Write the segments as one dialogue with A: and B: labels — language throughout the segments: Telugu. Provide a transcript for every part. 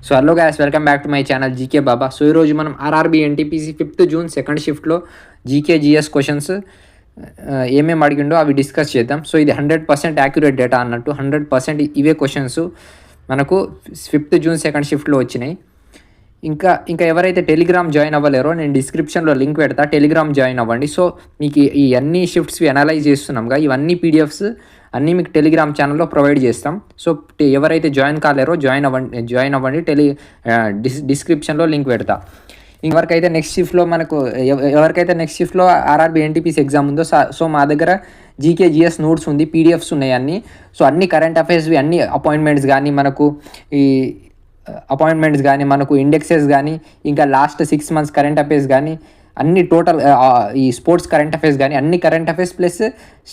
A: So hello guys, welcome back to my channel GK Baba. So ఈరోజు మనం RRB NTPC 5th June second షిఫ్ట్లో జీకే జిఎస్ క్వశ్చన్స్ ఏమేమి అడిగిండో అవి డిస్కస్ చేద్దాం. సో ఇది 100% యాక్యురేట్ డేటా అన్నట్టు. 100% ఇవే క్వశ్చన్స్ మనకు 5th జూన్ సెకండ్ షిఫ్ట్లో వచ్చినాయి. ఇంకా ఎవరైతే టెలిగ్రామ్ జాయిన్ అవ్వలేరో నేను డిస్క్రిప్షన్లో లింక్ పెడతా, టెలిగ్రామ్ జాయిన్ అవ్వండి. సో మీకు ఈ అన్ని షిఫ్ట్స్వి అనలైజ్ చేస్తున్నాంగా, ఇవన్నీ పీడిఎఫ్స్ అన్నీ మీకు టెలిగ్రామ్ ఛానల్లో ప్రొవైడ్ చేస్తాం. సో ఎవరైతే జాయిన్ కాలేరో జాయిన్ అవ్వండి. డిస్క్రిప్షన్లో లింక్ పెడతా. ఎవరికైతే నెక్స్ట్ షిఫ్ట్లో ఆర్ఆర్బీ ఎన్టీపీసీ ఎగ్జామ్ ఉందో సో మా దగ్గర జీకే జిఎస్ నోట్స్ ఉంది, పీడిఎఫ్స్ ఉన్నాయి అన్నీ. సో అన్ని కరెంట్ అఫైర్స్వి, అన్ని అపాయింట్మెంట్స్ కానీ మనకు ఇండెక్సెస్ కానీ, ఇంకా లాస్ట్ 6 months కరెంట్ అఫైర్స్ కానీ, అన్ని టోటల్ ఈ స్పోర్ట్స్ కరెంట్ అఫైర్స్ కానీ, అన్ని current affairs plus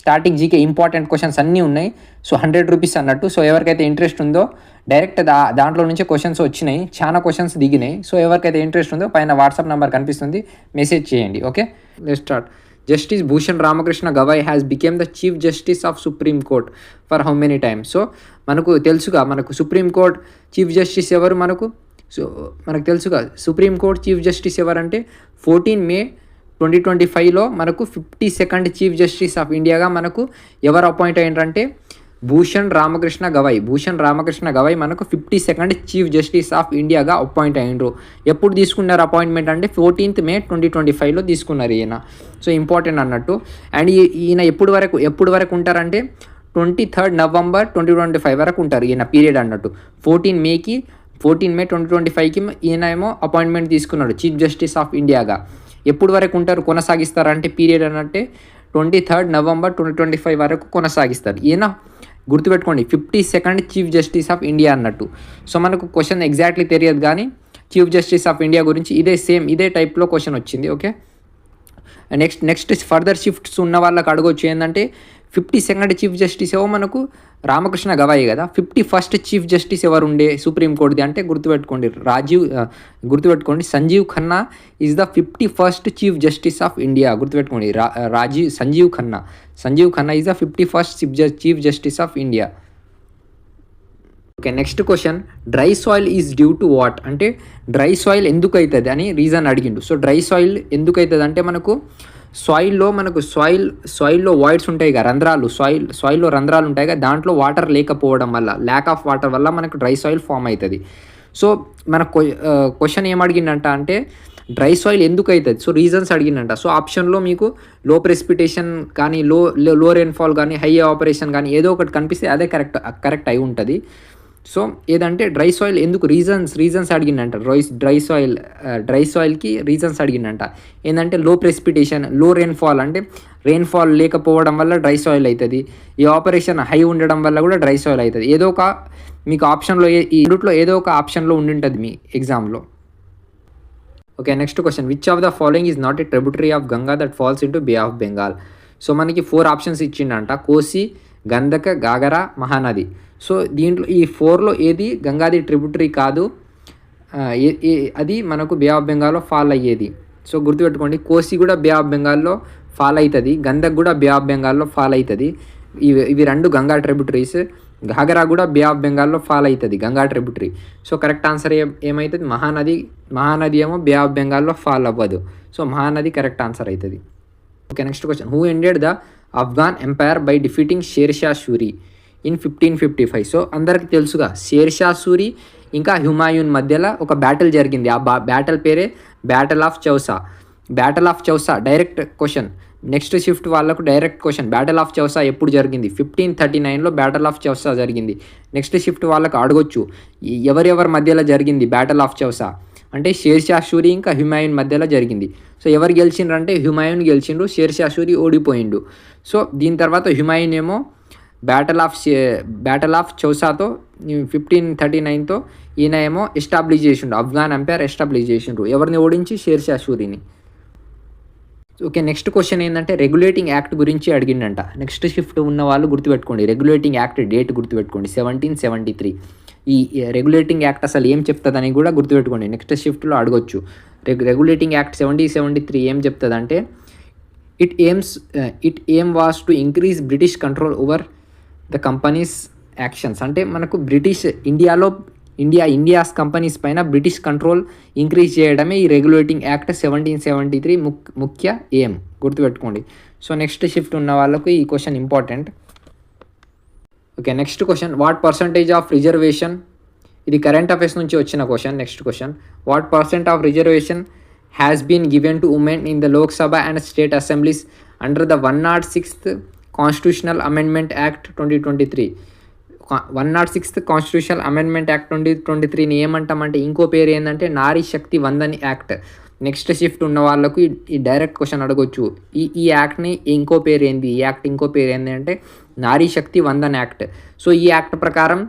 A: starting GK important questions అన్నీ ఉన్నాయి. సో 100 రూపీస్ అన్నట్టు. సో ఎవరికైతే ఇంట్రెస్ట్ ఉందో డైరెక్ట్ దాంట్లో నుంచి క్వశ్చన్స్ వచ్చినాయి, చాలా క్వశ్చన్స్ దిగినాయి. సో ఎవరికైతే ఇంట్రెస్ట్ ఉందో పైన వాట్సాప్ నెంబర్ కనిపిస్తుంది, మెసేజ్ చేయండి. Okay, let's start. Justice Bhushan Ramakrishna Gavai has become the Chief Justice of Supreme Court for how many times? So మనకు తెలుసుగా, మనకు సుప్రీం కోర్ట్ చీఫ్ జస్టిస్ ఎవరు మనకు తెలుసుగా. సుప్రీం కోర్ట్ చీఫ్ జస్టిస్ ఎవరంటే 14 May 2025లో మనకు 52nd చీఫ్ జస్టిస్ ఆఫ్ ఇండియాగా మనకు ఎవరు అపాయింట్ అయ్యారంటే భూషణ్ రామకృష్ణ గవై మనకు 52nd చీఫ్ జస్టిస్ ఆఫ్ ఇండియాగా అపాయింట్ అయ్యిండ్రు. ఎప్పుడు తీసుకున్నారు అపాయింట్మెంట్ అంటే 14th May 2025లో తీసుకున్నారు ఈయన. సో ఇంపార్టెంట్ అన్నట్టు. అండ్ ఈయన ఎప్పుడు వరకు ఉంటారంటే 23rd November 2025 వరకు ఉంటారు ఈయన పీరియడ్ అన్నట్టు. 14 May 2025కి ఈయన ఏమో అపాయింట్మెంట్ తీసుకున్నాడు చీఫ్ జస్టిస్ ఆఫ్ ఇండియాగా. ఎప్పుడు వరకు ఉంటారు, కొనసాగిస్తారంటే పీరియడ్ అన్నట్టే 23rd November 2025 వరకు కొనసాగిస్తారు. ఈయన గుర్తుపెట్టుకోండి 52nd chief justice of India అన్నట్టు. సో మనకు క్వశ్చన్ ఎగ్జాక్ట్లీ తెలియదు కానీ చీఫ్ జస్టిస్ ఆఫ్ ఇండియా గురించి ఇదే టైప్లో క్వశ్చన్ వచ్చింది. ఓకే, నెక్స్ట్ ఫర్దర్ షిఫ్ట్స్ ఉన్న వాళ్ళకి అడగొచ్చు ఏంటంటే 52nd చీఫ్ జస్టిస్ ఏమో మనకు రామకృష్ణ గవాయి కదా. 51st చీఫ్ జస్టిస్ ఎవరు ఉండే సుప్రీంకోర్టుది అంటే గుర్తుపెట్టుకోండి Sanjiv Khanna is the 51st chief justice of India. గుర్తుపెట్టుకోండి Sanjiv Khanna is the 51st chief justice of India. Okay, next question. Dry soil is due to what అంటే డ్రై సాయిల్ ఎందుకు అవుతుంది అని రీజన్ అడిగిండు. సో డ్రై సాయిల్ ఎందుకు అవుతుంది అంటే మనకు సాయిల్లో వాయిడ్స్ ఉంటాయి కదా, సాయిల్లో రంధ్రాలు ఉంటాయి కదా, దాంట్లో వాటర్ లేకపోవడం వల్ల, ల్యాక్ ఆఫ్ వాటర్ వల్ల మనకు డ్రై సాయిల్ ఫామ్ అవుతుంది. సో మన క్వశ్చన్ ఏం అడిగిందంట అంటే డ్రై సాయిల్ ఎందుకు అవుతుంది, సో రీజన్స్ అడిగిందంట. సో ఆప్షన్లో మీకు లో ప్రెసిపిటేషన్ కానీ, లో రెయిన్ఫాల్ కానీ, హై ఆపరేషన్ కానీ ఏదో ఒకటి కనిపిస్తే అదే కరెక్ట్ అయి ఉంటుంది. సో ఏదంటే డ్రై సాయిల్ ఎందుకు రీజన్స్ అడిగిందంట. డ్రై సాయిల్కి రీజన్స్ అడిగిందంట. ఏంటంటే లో ప్రెసిపిటేషన్, లో రెయిన్ఫాల్ అంటే రెయిన్ఫాల్ లేకపోవడం వల్ల డ్రై సాయిల్ అవుతుంది. ఈ ఆపరేషన్ హై ఉండడం వల్ల కూడా డ్రై సాయిల్ అవుతుంది. ఏదో ఒక మీకు ఆప్షన్లో ఈ రూట్లో ఏదో ఒక ఆప్షన్లో ఉండింటుంది మీ ఎగ్జామ్లో. Okay, next question. Which of the following is not a tributary of Ganga that falls into Bay of Bengal. So మనకి 4 ఆప్షన్స్ ఇచ్చిండంట. కోసి, గంధక, గాగరా, మహానది. సో దీంట్లో ఈ 4లో ఏది గంగాది ట్రిబ్యూటరీ కాదు, అది మనకు బే ఆఫ్ బెంగాల్లో ఫాల్ అయ్యేది. సో గుర్తుపెట్టుకోండి, కోసి కూడా బే ఆఫ్ బెంగాల్లో ఫాల్ అవుతుంది, గంధక్ కూడా బే ఆఫ్ బెంగాల్లో ఫాల్ అవుతుంది. ఇవి 2 గంగా ట్రిబ్యూటరీస్. ఘాగరా కూడా బే ఆఫ్ బెంగాల్లో ఫాల్ అవుతుంది, Ganga tributary. So correct answer ఏమవుతుంది మహానది ఏమో బే ఆఫ్ బెంగాల్లో ఫాల్ అవ్వదు. సో మహానది కరెక్ట్ ఆన్సర్ అవుతుంది. Okay, next question. Who ended the Afghan empire by defeating Sher Shah Suri in 1555. So అందరికి తెలుసుగా షేర్షా సూరి ఇంకా హుమాయూన్ మధ్యలో ఒక బ్యాటిల్ జరిగింది. ఆ బ్యాటిల్ పేరే battle of Chausa. Direct question, next shift వాళ్ళకు direct question. Battle of Chausa ఎప్పుడు జరిగింది? 1539లో బ్యాటిల్ ఆఫ్ చౌసా జరిగింది. నెక్స్ట్ షిఫ్ట్ వాళ్ళకు అడగొచ్చు ఎవరెవరి మధ్యలో జరిగింది బ్యాటిల్ ఆఫ్ చౌసా అంటే షేర్షా సూరి ఇంకా హుమాయూన్ మధ్యలో జరిగింది. సో ఎవరు గెలిచిండ్రు అంటే హుమాయూన్ గెలిచిండు, షేర్షా సూరి ఓడిపోయిండు. సో దీని తర్వాత హుమాయూన్ ఏమో బ్యాటిల్ ఆఫ్ చౌసాతో 1539తో ఈయన ఏమో ఎస్టాబ్లిష్ చేసిండు, ఆఫ్ఘాన్ ఎంపైర్ ఎస్టాబ్లిష్ చేసిండ్రు. ఎవరిని ఓడించి? షేర్షా సూరిని. ఓకే, నెక్స్ట్ క్వశ్చన్ ఏంటంటే రెగ్యులేటింగ్ యాక్ట్ గురించి అడిగిండంట. నెక్స్ట్ షిఫ్ట్ ఉన్న వాళ్ళు గుర్తుపెట్టుకోండి, రెగ్యులేటింగ్ యాక్ట్ డేట్ గుర్తుపెట్టుకోండి 1773. ఈ రెగ్యులేటింగ్ యాక్ట్ అసలు ఏం చెప్తుందని కూడా గుర్తుపెట్టుకోండి, నెక్స్ట్ షిఫ్ట్లో అడగొచ్చు. రెగ్యులేటింగ్ యాక్ట్ 1773 ఏం చెప్తుందంటే it aim was to increase British control over the companies actions. అంటే మనకు ఇండియాలో ఇండియాస్ కంపెనీస్ పైన బ్రిటిష్ కంట్రోల్ ఇంక్రీజ్ చేయడమే ఈ రెగ్యులేటింగ్ యాక్ట్ 1773 ముఖ్య ఎయిమ్, గుర్తుపెట్టుకోండి. సో నెక్స్ట్ షిఫ్ట్ ఉన్న వాళ్ళకు ఈ question important. Okay, next question, what percentage of reservation, ఇది కరెంట్ అఫైర్స్ నుంచి వచ్చిన question. Next question, what percent of reservation has been given to women in the Lok Sabha and state assemblies under the 106th constitutional amendment act 2023. 106th constitutional amendment act 2023ని ఏమంటామంటే ఇంకో పేరు ఏంటంటే Nari Shakti Vandan act. Next shift ఉన్న వాళ్ళకు ఈ డైరెక్ట్ క్వశ్చన్ అడగొచ్చు, ఈ యాక్ట్ని ఇంకో పేరు ఏంది, ఈ యాక్ట్ ఇంకో పేరు ఏంది అంటే నారీ శక్తి వందన్ యాక్ట్. సో ఈ యాక్ట్ ప్రకారం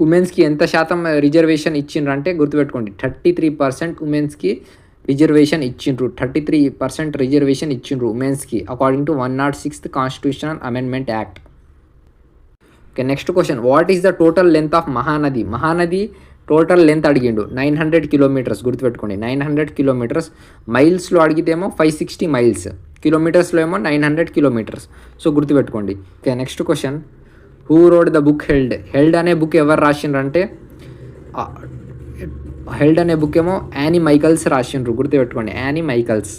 A: ఉమెన్స్కి ఎంత శాతం రిజర్వేషన్ ఇచ్చిండ్రు అంటే గుర్తుపెట్టుకోండి, 33% ఉమెన్స్కి రిజర్వేషన్ ఇచ్చిండ్రు. 33% రిజర్వేషన్ ఇచ్చిండ్రు ఉమెన్స్కి according to 106th constitutional amendment act. Okay, next question, what is the total length of Mahanadi. Mahanadi total length అడిగిండు 900 కిలోమీటర్స్, గుర్తుపెట్టుకోండి 900 కిలోమీటర్స్. మైల్స్లో అడిగితేమో 560 మైల్స్, కిలోమీటర్స్లో ఏమో 900 కిలోమీటర్స్. సో గుర్తుపెట్టుకోండి. Okay, next question, who wrote the book Held. Held అనే బుక్ ఎవరు రాసిండ్రంటే హెల్డ్ అనే బుక్ ఏమో యానీ మైకల్స్ రాసిండ్రు, గుర్తుపెట్టుకోండి Anne Michaels.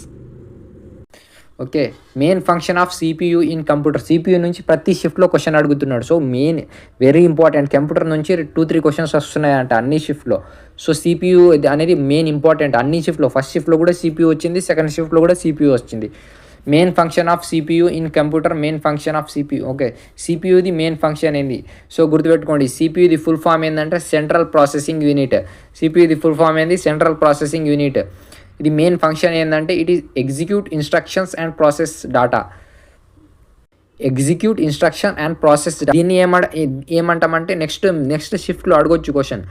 A: Okay, main function of CPU in computer. CPU నుంచి ప్రతి షిఫ్ట్లో క్వశ్చన్ అడుగుతున్నాడు. So main very important, computer నుంచి 2-3 క్వశ్చన్స్ వస్తున్నాయంట అన్ని షిఫ్ట్లో. సో సిపియు అనేది మెయిన్ ఇంపార్టెంట్ అన్ని షిఫ్ట్లో. ఫస్ట్ షిఫ్ట్లో కూడా సిపియు వచ్చింది, సెకండ్ షిఫ్ట్లో కూడా సిపియు వచ్చింది. Main function of CPU in computer, main function of CPU. Okay, సిపియుది మెయిన్ ఫంక్షన్ ఏంది. సో గుర్తుపెట్టుకోండి, సిపియుది ఫుల్ ఫామ్ ఏంటంటే సెంట్రల్ ప్రాసెసింగ్ యూనిట్. సిపియుది ఫుల్ ఫామ్ ఏంది, సెంట్రల్ ప్రాసెసింగ్ యూనిట్. ఇది మెయిన్ ఫంక్షన్ ఏంటంటే it is execute instructions and process data. Execute instruction and process. దీన్ని ఏమంటామంటే నెక్స్ట్ షిఫ్ట్లో అడగొచ్చు క్వశ్చన్,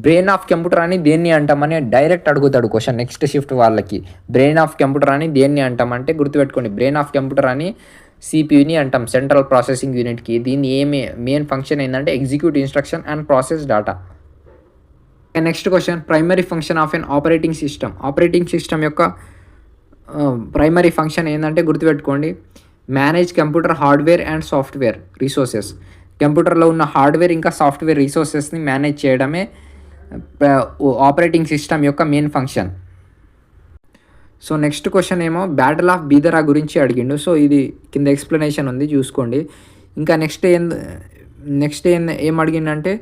A: బ్రెయిన్ ఆఫ్ కంప్యూటర్ అని దేన్ని అంటామని డైరెక్ట్ అడుగుతాడు క్వశ్చన్ నెక్స్ట్ షిఫ్ట్ వాళ్ళకి. బ్రెయిన్ ఆఫ్ కంప్యూటర్ అని దేన్ని అంటామంటే గుర్తుపెట్టుకోండి, బ్రెయిన్ ఆఫ్ కంప్యూటర్ అని సిపియుని అంటాం, సెంట్రల్ ప్రాసెసింగ్ యూనిట్కి. దీన్ని మెయిన్ ఫంక్షన్ ఏంటంటే execute instruction and process data. Next question, primary function of an operating system. Operating system యొక్క ప్రైమరీ ఫంక్షన్ ఏంటంటే గుర్తుపెట్టుకోండి, manage computer hardware and software resources. కంప్యూటర్లో ఉన్న హార్డ్వేర్ ఇంకా సాఫ్ట్వేర్ రిసోర్సెస్ని మేనేజ్ చేయడమే ఆపరేటింగ్ సిస్టమ్ యొక్క main function. So next question ఏమో బ్యాటిల్ ఆఫ్ బీదరా గురించి అడిగిండు. సో ఇది కింద ఎక్స్ప్లెనేషన్ ఉంది చూసుకోండి. ఇంకా నెక్స్ట్ ఏం అడిగిందంటే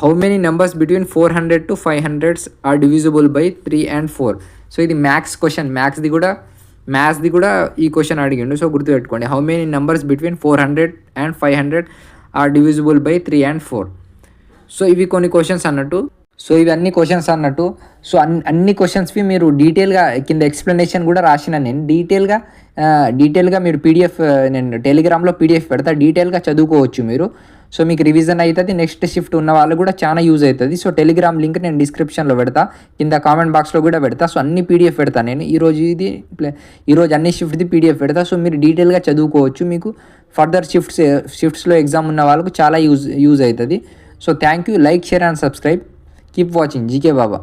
A: how many numbers between 400 to 500 are divisible by 3 and 4. So ఇది మ్యాథ్స్ క్వశ్చన్, మ్యాథ్స్ది కూడా ఈ క్వశ్చన్ అడిగిండు. సో గుర్తుపెట్టుకోండి, how many numbers between 400 and 500 are divisible by 3 and 4. So ఇవి కొన్ని క్వశ్చన్స్ అన్నట్టు. సో ఇవి అన్ని క్వశ్చన్స్ అన్నట్టు. సో అన్ని క్వశ్చన్స్వి మీరు డీటెయిల్గా కింద ఎక్స్ప్లెనేషన్ కూడా రాసిన నేను డీటెయిల్గా మీరు పీడిఎఫ్ నేను టెలిగ్రామ్లో పీడిఎఫ్ పెడతా, డీటెయిల్గా చదువుకోవచ్చు మీరు. సో మీకు రివిజన్ అవుతుంది, నెక్స్ట్ షిఫ్ట్ ఉన్న వాళ్ళు కూడా చాలా యూజ్ అవుతుంది. సో టెలిగ్రామ్ లింక్ నేను డిస్క్రిప్షన్లో పెడతా, కింద కామెంట్ బాక్స్లో కూడా పెడతా. సో అన్ని పీడిఎఫ్ పెడతా నేను ఈరోజు అన్ని షిఫ్ట్ది పీడిఎఫ్ పెడతా. సో మీరు డీటెయిల్గా చదువుకోవచ్చు, మీకు ఫర్దర్ షిఫ్ట్స్లో ఎగ్జామ్ ఉన్న వాళ్ళకు చాలా యూజ్ అవుతుంది. So thank you, like, share and subscribe. Keep watching GK Baba.